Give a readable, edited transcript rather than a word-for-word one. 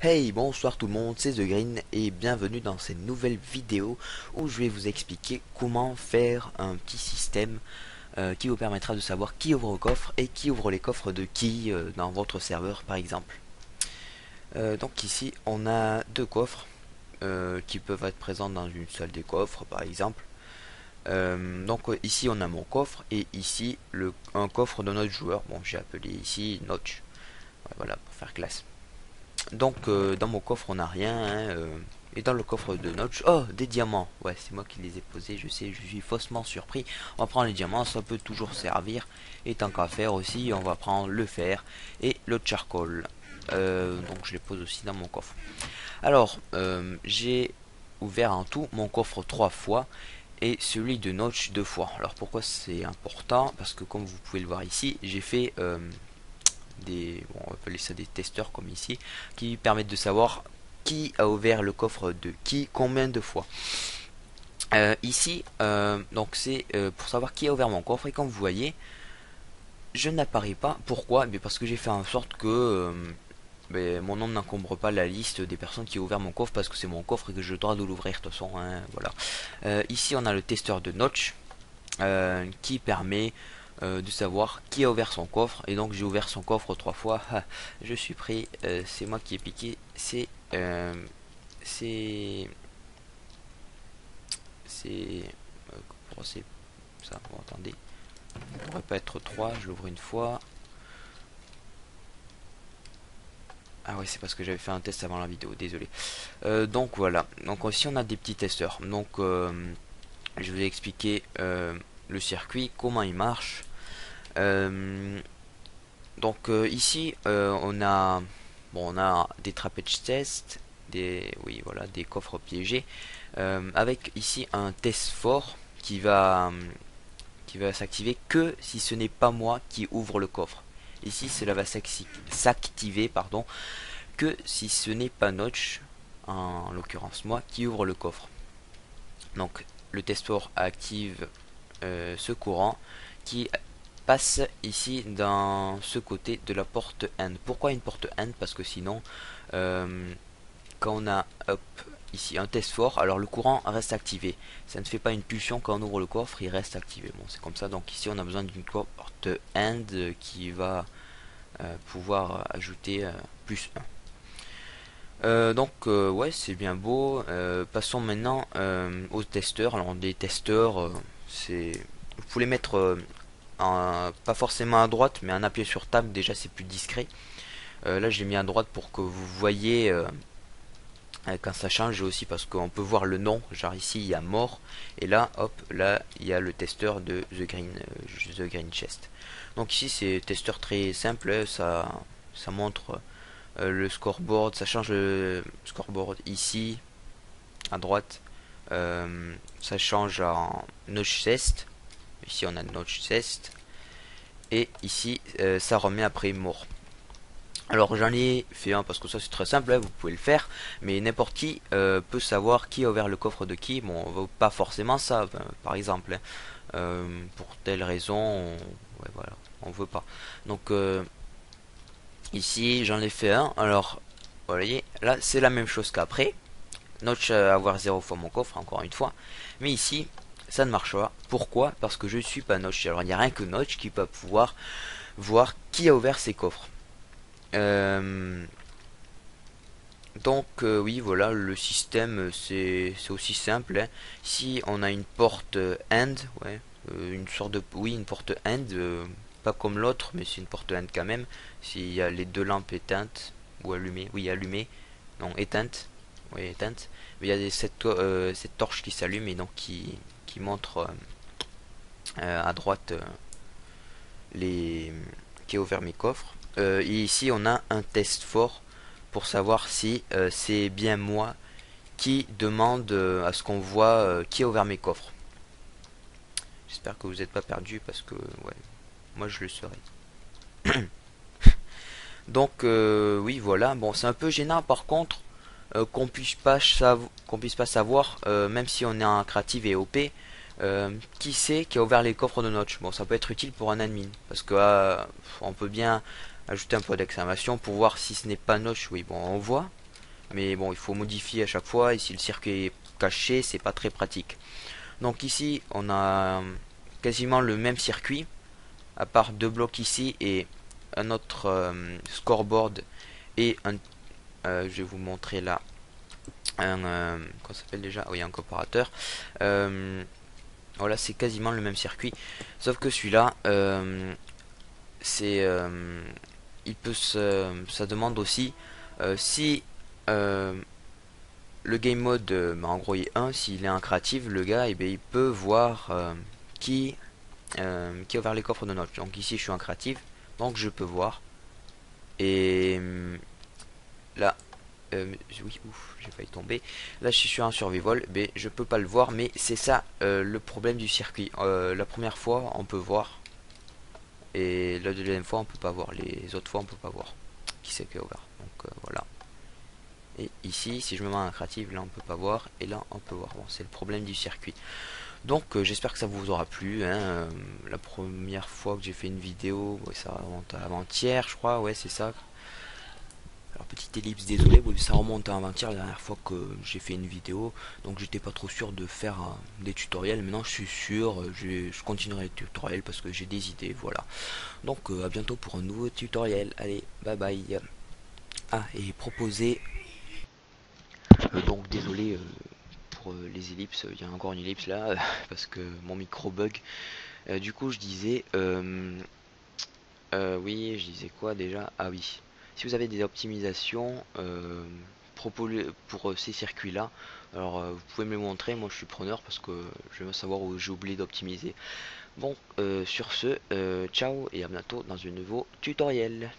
Hey, bonsoir tout le monde, c'est The Green et bienvenue dans cette nouvelle vidéo où je vais vous expliquer comment faire un petit système qui vous permettra de savoir qui ouvre le coffre et qui ouvre les coffres de qui dans votre serveur par exemple. Donc ici on a deux coffres qui peuvent être présents dans une salle des coffres par exemple. Ici on a mon coffre et ici un coffre de notre joueur. Bon, j'ai appelé ici Notch, voilà, pour faire classe. Dans mon coffre on n'a rien hein, et dans le coffre de Notch, oh, des diamants. Ouais, c'est moi qui les ai posés, je sais, je suis faussement surpris. On va prendre les diamants, ça peut toujours servir. Et tant qu'à faire aussi, on va prendre le fer et le charcoal. Donc je les pose aussi dans mon coffre. Alors, j'ai ouvert en tout mon coffre 3 fois et celui de Notch 2 fois. Alors pourquoi c'est important? Parce que comme vous pouvez le voir ici, j'ai fait bon, on va appeler ça des testeurs comme ici, qui permettent de savoir qui a ouvert le coffre de qui, combien de fois. Ici, donc c'est pour savoir qui a ouvert mon coffre et comme vous voyez, je n'apparais pas. Pourquoi? Mais parce que j'ai fait en sorte que mon nom n'encombre pas la liste des personnes qui ont ouvert mon coffre parce que c'est mon coffre et que je dois de l'ouvrir de toute façon. Hein, voilà. Ici, on a le testeur de Notch qui permet de savoir qui a ouvert son coffre. Et donc j'ai ouvert son coffre 3 fois. Ah, je suis pris, c'est moi qui ai piqué. C'est c'est pourquoi c'est ça? Bon, attendez, ça pourrait pas être 3. Je l'ouvre une fois. Ah ouais, c'est parce que j'avais fait un test avant la vidéo, désolé. Donc voilà, donc ici on a des petits testeurs. Donc je vais expliquer le circuit, comment il marche. Euh, Ici on a des trappage tests, des coffres piégés, avec ici un test fort qui va s'activer que si ce n'est pas moi qui ouvre le coffre. Ici cela va s'activer pardon que si ce n'est pas Notch, en l'occurrence moi, qui ouvre le coffre. Donc le test fort active ce courant qui passe ici dans ce côté de la porte end. Pourquoi une porte end? Parce que sinon, quand on a ici un test fort, alors le courant reste activé. Ça ne fait pas une pulsion quand on ouvre le coffre, il reste activé. Bon, c'est comme ça. Donc ici, on a besoin d'une porte end qui va pouvoir ajouter plus 1. Ouais, c'est bien beau. Passons maintenant aux testeurs. Alors des testeurs, c'est vous pouvez les mettre pas forcément à droite, mais en appuyant sur table, déjà c'est plus discret. Là, je l'ai mis à droite pour que vous voyez quand ça change aussi, parce qu'on peut voir le nom. Genre ici, il y a mort, et là, hop, là, il y a le testeur de The Green Chest. Donc ici, c'est testeur très simple. Ça montre le scoreboard. Ça change le scoreboard ici à droite. Ça change en notch test. Ici, on a notch test. Et ici ça remet après mort. Alors j'en ai fait un parce que ça c'est très simple, hein, vous pouvez le faire, mais n'importe qui peut savoir qui a ouvert le coffre de qui. Bon, on veut pas forcément ça, par exemple, hein. Pour telle raison, ouais, voilà, on veut pas. Donc ici j'en ai fait un. Alors vous voyez, là c'est la même chose qu'après. Notch avoir 0 fois mon coffre, encore une fois. Mais ici, ça ne marche pas. Pourquoi? Parce que je ne suis pas Notch. Alors il n'y a rien que Notch qui peut pouvoir voir qui a ouvert ses coffres. Euh, oui, voilà, le système c'est aussi simple, hein. Si on a une porte end, ouais, une sorte de, oui, une porte end, pas comme l'autre, mais c'est une porte end quand même. S'il y a les deux lampes éteintes ou allumées, oui, allumées, non, éteintes, oui, éteintes. Mais il y a cette torche qui s'allume et donc qui montre à droite les qui a ouvert mes coffres. Et ici on a un test fort pour savoir si c'est bien moi qui demande à ce qu'on voit qui a ouvert mes coffres. J'espère que vous n'êtes pas perdu parce que ouais, moi je le serai. Donc oui voilà, bon c'est un peu gênant par contre qu'on puisse pas savoir même si on est en créative et OP qui c'est qui a ouvert les coffres de Notch. Bon ça peut être utile pour un admin parce que on peut bien ajouter un point d'exclamation pour voir si ce n'est pas Notch. Oui bon on voit mais bon, il faut modifier à chaque fois, et si le circuit est caché, c'est pas très pratique. Donc ici, on a quasiment le même circuit, à part deux blocs ici et un autre scoreboard et un, je vais vous montrer là, un, qu'on s'appelle déjà, oui, un comparateur. Voilà, c'est quasiment le même circuit, sauf que celui-là, c'est, ça demande aussi si le game mode, bah, en gros, il est 1, s'il est un créatif, le gars, il peut voir qui qui a ouvert les coffres de notes. Donc ici, je suis un créatif, donc je peux voir. Et là, oui, ouf, j'ai failli tomber. Là, je suis sur un survival, mais je peux pas le voir. Mais c'est ça le problème du circuit. La première fois, on peut voir, et la deuxième fois, on peut pas voir. Les autres fois, on peut pas voir qui c'est qui a ouvert. Donc voilà. Et ici, si je me mets un créatif, là on peut pas voir, et là on peut voir. Bon, c'est le problème du circuit. Donc j'espère que ça vous aura plu, hein. La première fois que j'ai fait une vidéo, ouais, ça remonte à avant-hier, je crois, ouais, c'est ça. Alors petite ellipse, désolé, ouais, ça remonte à avant-hier, la dernière fois que j'ai fait une vidéo. Donc j'étais pas trop sûr de faire des tutoriels. Maintenant je suis sûr, je continuerai les tutoriels parce que j'ai des idées, voilà. Donc à bientôt pour un nouveau tutoriel. Allez, bye bye. Ah, et proposer, donc désolé pour les ellipses, il y a encore une ellipse là, parce que mon micro bug. Du coup, je disais, oui, je disais quoi déjà? Ah oui, si vous avez des optimisations pour ces circuits-là, alors vous pouvez me les montrer. Moi, je suis preneur parce que je veux savoir où j'ai oublié d'optimiser. Bon, sur ce, ciao et à bientôt dans un nouveau tutoriel.